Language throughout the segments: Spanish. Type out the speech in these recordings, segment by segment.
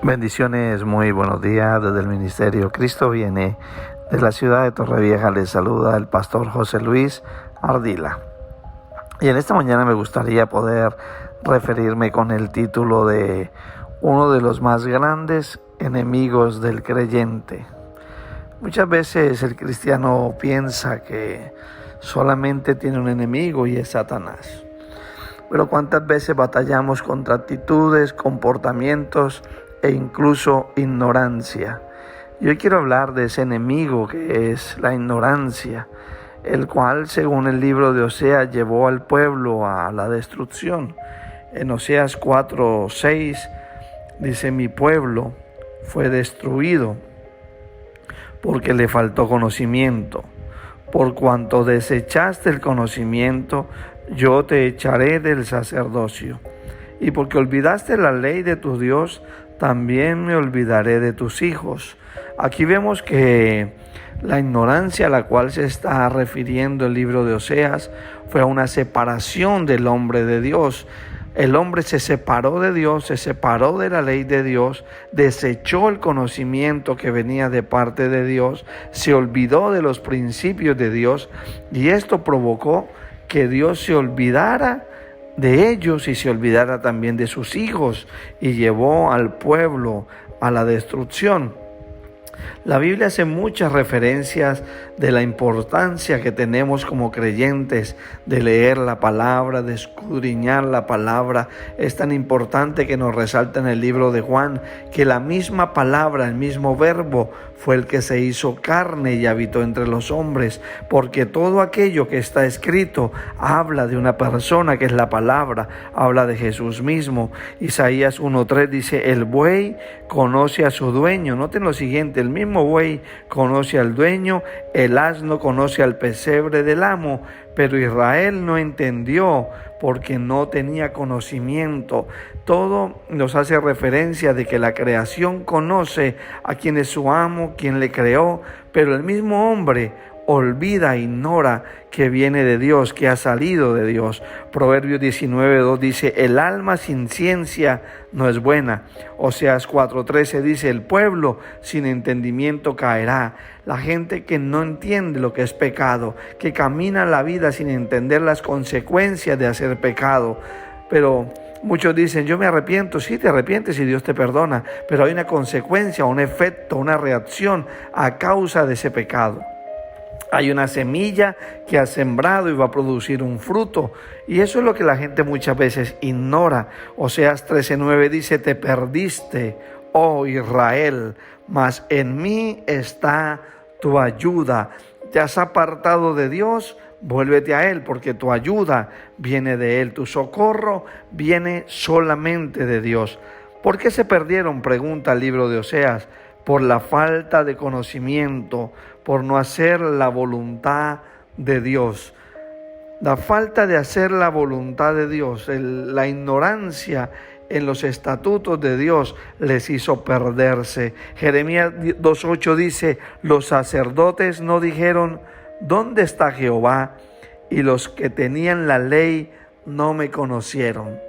Bendiciones, muy buenos días desde el Ministerio Cristo Viene de la ciudad de Torrevieja. Les saluda el pastor José Luis Ardila. Y en esta mañana me gustaría poder referirme con el título de uno de los más grandes enemigos del creyente. Muchas veces el cristiano piensa que solamente tiene un enemigo y es Satanás. Pero cuántas veces batallamos contra actitudes, comportamientos e incluso ignorancia. Y hoy quiero hablar de ese enemigo que es la ignorancia, el cual, según el libro de Oseas, llevó al pueblo a la destrucción. En Oseas 4:6 dice: mi pueblo fue destruido porque le faltó conocimiento. Por cuanto desechaste el conocimiento, yo te echaré del sacerdocio. Y porque olvidaste la ley de tu Dios, también me olvidaré de tus hijos. Aquí vemos que la ignorancia a la cual se está refiriendo el libro de Oseas fue una separación del hombre de Dios. El hombre se separó de Dios, se separó de la ley de Dios, desechó el conocimiento que venía de parte de Dios, se olvidó de los principios de Dios, y esto provocó que Dios se olvidara de ellos y se olvidara también de sus hijos, y llevó al pueblo a la destrucción. La Biblia hace muchas referencias de la importancia que tenemos como creyentes de leer la palabra, de escudriñar la palabra. Es tan importante que nos resalta en el libro de Juan que la misma palabra, el mismo verbo, fue el que se hizo carne y habitó entre los hombres, porque todo aquello que está escrito habla de una persona que es la palabra, habla de Jesús mismo. Isaías 1:3 dice: el buey conoce a su dueño. Noten lo siguiente: el mismo buey conoce al dueño, el asno conoce al pesebre del amo, pero Israel no entendió porque no tenía conocimiento. Todo nos hace referencia de que la creación conoce a quién es su amo, quién le creó, pero el mismo hombre olvida, ignora que viene de Dios, que ha salido de Dios. Proverbios 19:2 dice: el alma sin ciencia no es buena. Oseas 4:13 dice: el pueblo sin entendimiento caerá. La gente que no entiende lo que es pecado, que camina la vida sin entender las consecuencias de hacer pecado. Pero muchos dicen: yo me arrepiento. Sí, te arrepientes y Dios te perdona, pero hay una consecuencia, un efecto, una reacción a causa de ese pecado. Hay una semilla que has sembrado y va a producir un fruto. Y eso es lo que la gente muchas veces ignora. Oseas 13:9 dice: te perdiste, oh Israel, mas en mí está tu ayuda. Te has apartado de Dios, vuélvete a Él, porque tu ayuda viene de Él. Tu socorro viene solamente de Dios. ¿Por qué se perdieron?, pregunta el libro de Oseas. Por la falta de conocimiento, por no hacer la voluntad de Dios. La falta de hacer la voluntad de Dios, la ignorancia en los estatutos de Dios les hizo perderse. Jeremías 2:8 dice: los sacerdotes no dijeron: ¿dónde está Jehová? Y los que tenían la ley no me conocieron.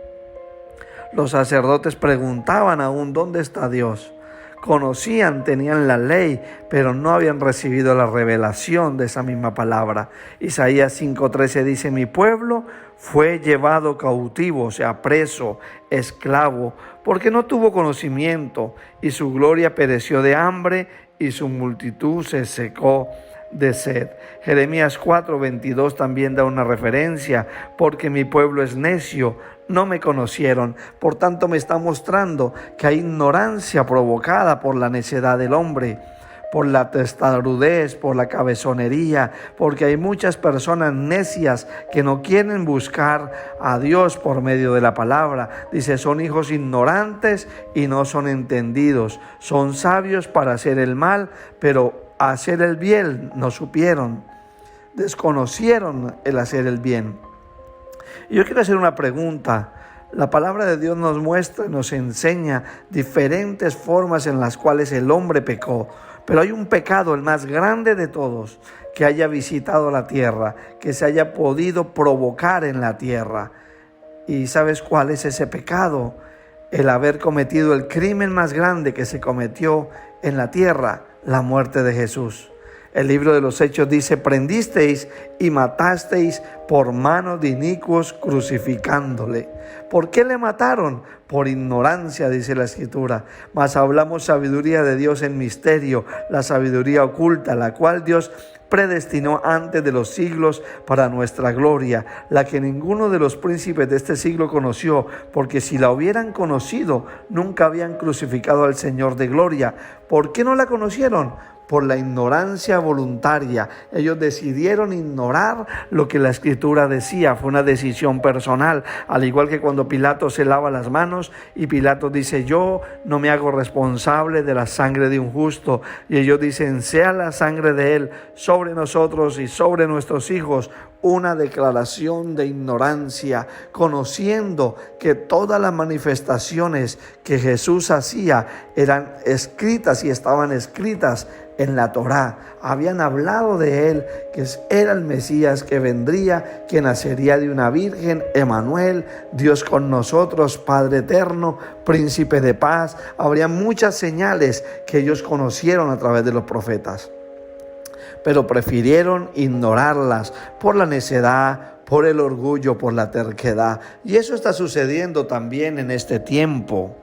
Los sacerdotes preguntaban aún: ¿dónde está Dios? Conocían, tenían la ley, pero no habían recibido la revelación de esa misma palabra. Isaías 5:13 dice: mi pueblo fue llevado cautivo, o sea, preso, esclavo, porque no tuvo conocimiento, y su gloria pereció de hambre, y su multitud se secó de sed. Jeremías 4:22 también da una referencia: porque mi pueblo es necio, no me conocieron. Por tanto, me está mostrando que hay ignorancia provocada por la necedad del hombre, por la testarudez, por la cabezonería, porque hay muchas personas necias que no quieren buscar a Dios por medio de la palabra. Dice: son hijos ignorantes y no son entendidos. Son sabios para hacer el mal, pero hacer el bien no supieron. Desconocieron el hacer el bien. Y yo quiero hacer una pregunta. La palabra de Dios nos muestra, nos enseña diferentes formas en las cuales el hombre pecó. Pero hay un pecado, el más grande de todos, que haya visitado la tierra, que se haya podido provocar en la tierra. ¿Y sabes cuál es ese pecado? el haber cometido el crimen más grande que se cometió en la tierra, la muerte de Jesús. El libro de los Hechos dice: prendisteis y matasteis por mano de inicuos crucificándole. ¿Por qué le mataron? Por ignorancia, dice la Escritura. Mas hablamos sabiduría de Dios en misterio, la sabiduría oculta, la cual Dios predestinó antes de los siglos para nuestra gloria, la que ninguno de los príncipes de este siglo conoció, porque si la hubieran conocido, nunca habían crucificado al Señor de gloria. ¿Por qué no la conocieron? Por la ignorancia voluntaria. Ellos decidieron ignorar lo que la Escritura decía. Fue una decisión personal, al igual que cuando Pilato se lava las manos y Pilato dice: yo no me hago responsable de la sangre de un justo, y ellos dicen: sea la sangre de él sobre nosotros y sobre nuestros hijos. Una declaración de ignorancia, conociendo que todas las manifestaciones que Jesús hacía eran escritas y estaban escritas en la Torá. Habían hablado de él, que era el Mesías que vendría, que nacería de una virgen, Emanuel, Dios con nosotros, Padre eterno, Príncipe de paz. Habría muchas señales que ellos conocieron a través de los profetas, pero prefirieron ignorarlas por la necedad, por el orgullo, por la terquedad. Y eso está sucediendo también en este tiempo.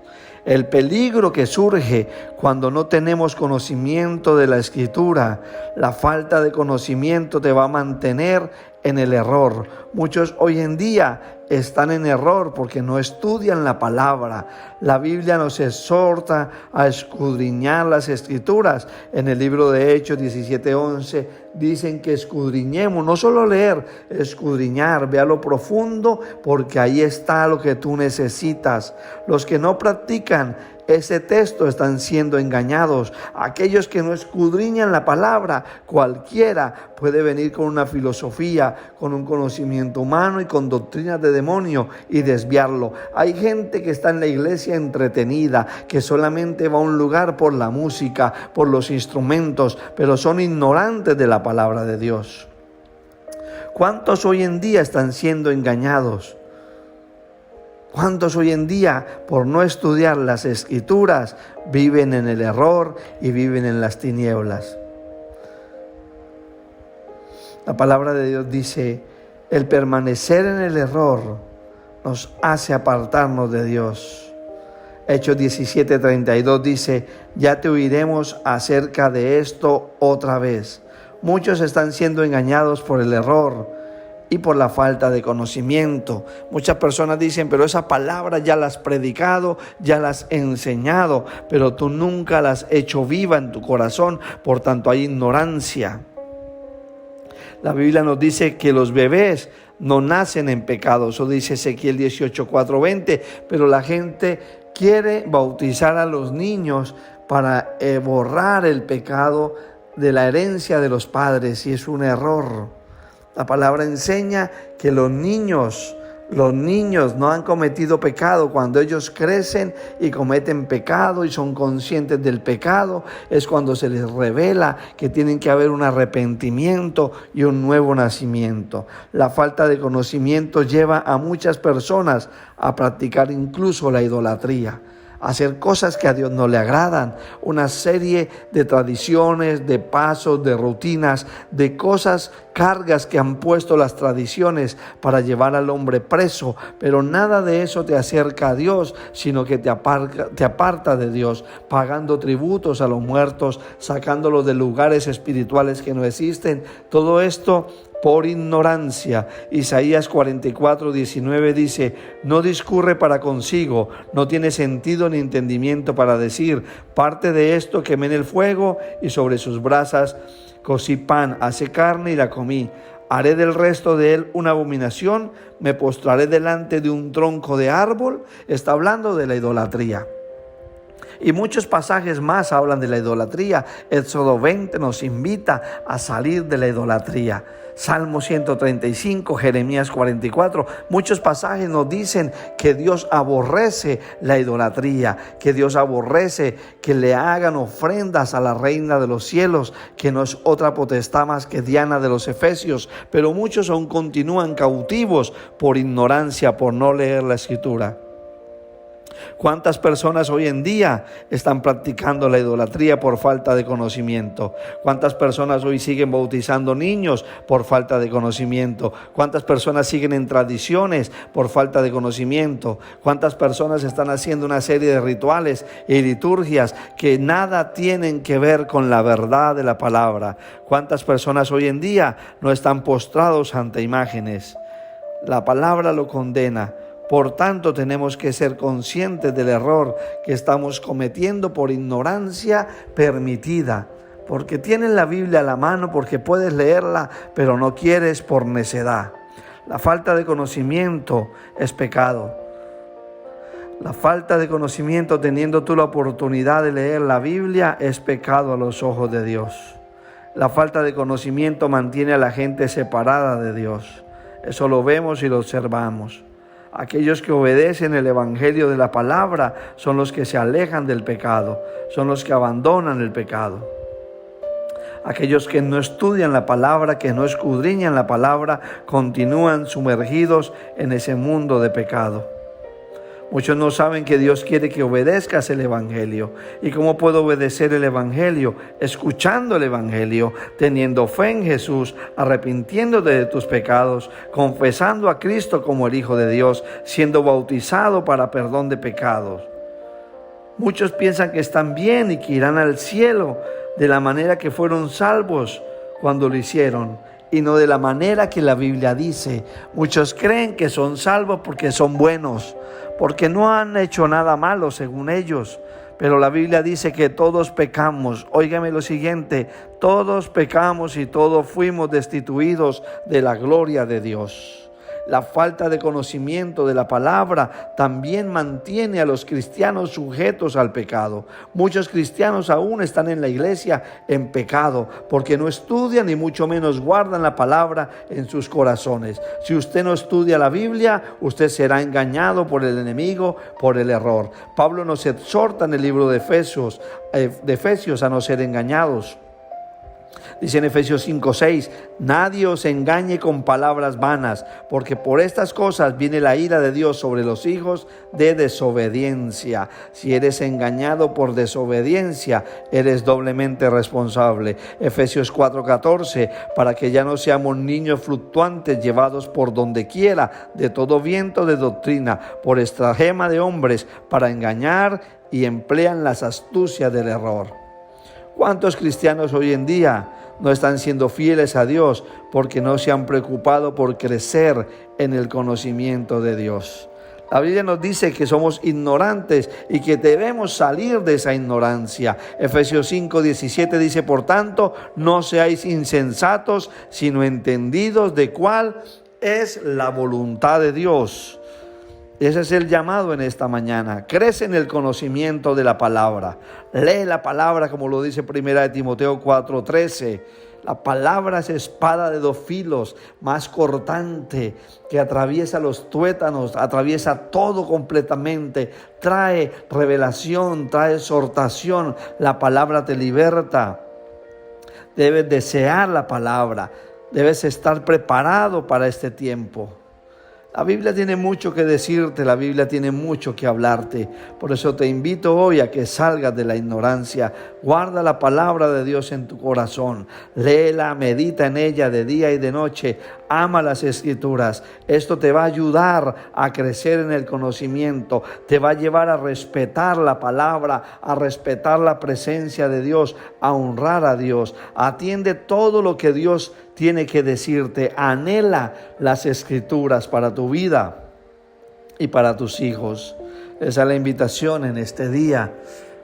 El peligro que surge cuando no tenemos conocimiento de la Escritura, la falta de conocimiento te va a mantener en el error. Muchos hoy en día están en error porque no estudian la palabra. La Biblia nos exhorta a escudriñar las Escrituras. En el libro de Hechos 17:11 dicen que escudriñemos, no solo leer, escudriñar, ve a lo profundo, porque ahí está lo que tú necesitas. Los que no practican ese texto están siendo engañados. Aquellos que no escudriñan la palabra, cualquiera puede venir con una filosofía, con un conocimiento humano y con doctrinas de demonio y desviarlo. Hay gente que está en la iglesia entretenida, que solamente va a un lugar por la música, por los instrumentos, pero son ignorantes de la palabra de Dios. ¿Cuántos hoy en día están siendo engañados? ¿Cuántos hoy en día, por no estudiar las Escrituras, viven en el error y viven en las tinieblas? La palabra de Dios dice: el permanecer en el error nos hace apartarnos de Dios. Hechos 17:32 dice: ya te oiremos acerca de esto otra vez. Muchos están siendo engañados por el error y por la falta de conocimiento. Muchas personas dicen: pero esa palabra ya la has predicado, ya la has enseñado, pero tú nunca la has hecho viva en tu corazón, por tanto hay ignorancia. La Biblia nos dice que los bebés no nacen en pecado, eso dice Ezequiel 18:4-20, pero la gente quiere bautizar a los niños para borrar el pecado de la herencia de los padres, y es un error. La palabra enseña que los niños no han cometido pecado. Cuando ellos crecen y cometen pecado y son conscientes del pecado, es cuando se les revela que tienen que haber un arrepentimiento y un nuevo nacimiento. La falta de conocimiento lleva a muchas personas a practicar incluso la idolatría, hacer cosas que a Dios no le agradan, una serie de tradiciones, de pasos, de rutinas, de cosas, cargas que han puesto las tradiciones para llevar al hombre preso, pero nada de eso te acerca a Dios, sino que te aparta de Dios, pagando tributos a los muertos, sacándolos de lugares espirituales que no existen. Todo esto por ignorancia. Isaías 44:19 dice: no discurre para consigo, no tiene sentido ni entendimiento para decir: parte de esto quemé en el fuego y sobre sus brasas cocí pan, hace carne y la comí. Haré del resto de él una abominación, me postraré delante de un tronco de árbol. Está hablando de la idolatría. Y muchos pasajes más hablan de la idolatría. Éxodo 20 nos invita a salir de la idolatría. Salmo 135, Jeremías 44. Muchos pasajes nos dicen que Dios aborrece la idolatría, que Dios aborrece que le hagan ofrendas a la reina de los cielos, que no es otra potestad más que Diana de los Efesios. Pero muchos aún continúan cautivos por ignorancia, por no leer la Escritura. ¿Cuántas personas hoy en día están practicando la idolatría por falta de conocimiento? ¿Cuántas personas hoy siguen bautizando niños por falta de conocimiento? ¿Cuántas personas siguen en tradiciones por falta de conocimiento? ¿Cuántas personas están haciendo una serie de rituales y liturgias que nada tienen que ver con la verdad de la palabra? ¿Cuántas personas hoy en día no están postrados ante imágenes? La palabra lo condena. Por tanto, tenemos que ser conscientes del error que estamos cometiendo por ignorancia permitida. Porque tienes la Biblia a la mano, porque puedes leerla, pero no quieres por necedad. La falta de conocimiento es pecado. La falta de conocimiento, teniendo tú la oportunidad de leer la Biblia, es pecado a los ojos de Dios. La falta de conocimiento mantiene a la gente separada de Dios. Eso lo vemos y lo observamos. Aquellos que obedecen el evangelio de la palabra son los que se alejan del pecado, son los que abandonan el pecado. Aquellos que no estudian la palabra, que no escudriñan la palabra, continúan sumergidos en ese mundo de pecado. Muchos no saben que Dios quiere que obedezcas el evangelio. ¿Y cómo puedo obedecer el evangelio? Escuchando el evangelio, teniendo fe en Jesús, arrepintiéndote de tus pecados, confesando a Cristo como el Hijo de Dios, siendo bautizado para perdón de pecados. Muchos piensan que están bien y que irán al cielo de la manera que fueron salvos cuando lo hicieron, y no de la manera que la Biblia dice. Muchos creen que son salvos porque son buenos, porque no han hecho nada malo según ellos. Pero la Biblia dice que todos pecamos. Óigame lo siguiente: todos pecamos y todos fuimos destituidos de la gloria de Dios. La falta de conocimiento de la palabra también mantiene a los cristianos sujetos al pecado. Muchos cristianos aún están en la iglesia en pecado porque no estudian y mucho menos guardan la palabra en sus corazones. Si usted no estudia la Biblia, usted será engañado por el enemigo, por el error. Pablo nos exhorta en el libro de Efesios a no ser engañados. Dice en Efesios 5:6, nadie os engañe con palabras vanas, porque por estas cosas viene la ira de Dios sobre los hijos de desobediencia. Si eres engañado por desobediencia, eres doblemente responsable. Efesios 4:14, para que ya no seamos niños fluctuantes llevados por donde quiera de todo viento de doctrina, por estratagema de hombres para engañar, y emplean las astucias del error. ¿Cuántos cristianos hoy en día no están siendo fieles a Dios porque no se han preocupado por crecer en el conocimiento de Dios? La Biblia nos dice que somos ignorantes y que debemos salir de esa ignorancia. Efesios 5:17 dice, por tanto, no seáis insensatos, sino entendidos de cuál es la voluntad de Dios. Ese es el llamado en esta mañana. Crece en el conocimiento de la palabra. Lee la palabra como lo dice 1 Timoteo 4:13. La palabra es espada de dos filos, más cortante, que atraviesa los tuétanos, atraviesa todo completamente. Trae revelación, trae exhortación. La palabra te liberta. Debes desear la palabra. Debes estar preparado para este tiempo. La Biblia tiene mucho que decirte, la Biblia tiene mucho que hablarte. Por eso te invito hoy a que salgas de la ignorancia. Guarda la palabra de Dios en tu corazón. Léela, medita en ella de día y de noche. Ama las Escrituras. Esto te va a ayudar a crecer en el conocimiento. Te va a llevar a respetar la palabra, a respetar la presencia de Dios, a honrar a Dios. Atiende todo lo que Dios tiene que decirte. Anhela las Escrituras para tu vida y para tus hijos. Esa es la invitación en este día.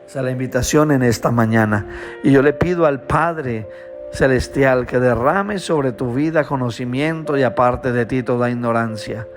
Esa es la invitación en esta mañana. Y yo le pido al Padre Celestial que derrame sobre tu vida conocimiento y aparte de ti toda ignorancia.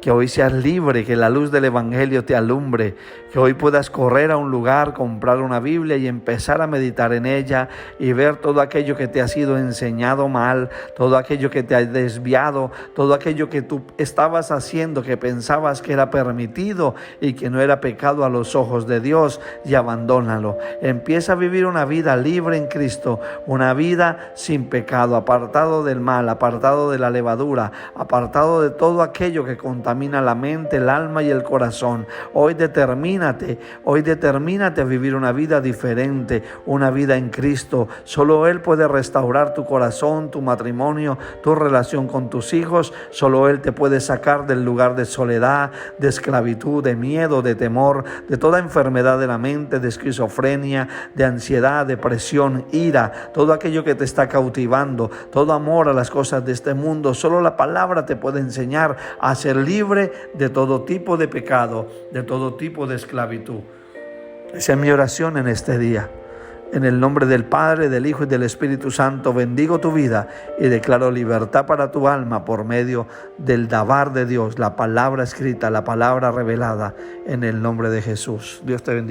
Que hoy seas libre, que la luz del Evangelio te alumbre, que hoy puedas correr a un lugar, comprar una Biblia y empezar a meditar en ella y ver todo aquello que te ha sido enseñado mal, todo aquello que te ha desviado, todo aquello que tú estabas haciendo que pensabas que era permitido y que no era pecado a los ojos de Dios, y abandónalo. Empieza a vivir una vida libre en Cristo, una vida sin pecado, apartado del mal, apartado de la levadura, apartado de todo aquello que contamina contamina la mente, el alma y el corazón. Hoy determínate a vivir una vida diferente, una vida en Cristo. Solo Él puede restaurar tu corazón, tu matrimonio, tu relación con tus hijos. Solo Él te puede sacar del lugar de soledad, de esclavitud, de miedo, de temor, de toda enfermedad de la mente, de esquizofrenia, de ansiedad, depresión, ira, todo aquello que te está cautivando, todo amor a las cosas de este mundo. Solo la palabra te puede enseñar a ser libre de todo tipo de pecado, de todo tipo de esclavitud. Esa es mi oración en este día. En el nombre del Padre, del Hijo y del Espíritu Santo, bendigo tu vida y declaro libertad para tu alma por medio del dabar de Dios, la palabra escrita, la palabra revelada, en el nombre de Jesús. Dios te bendiga.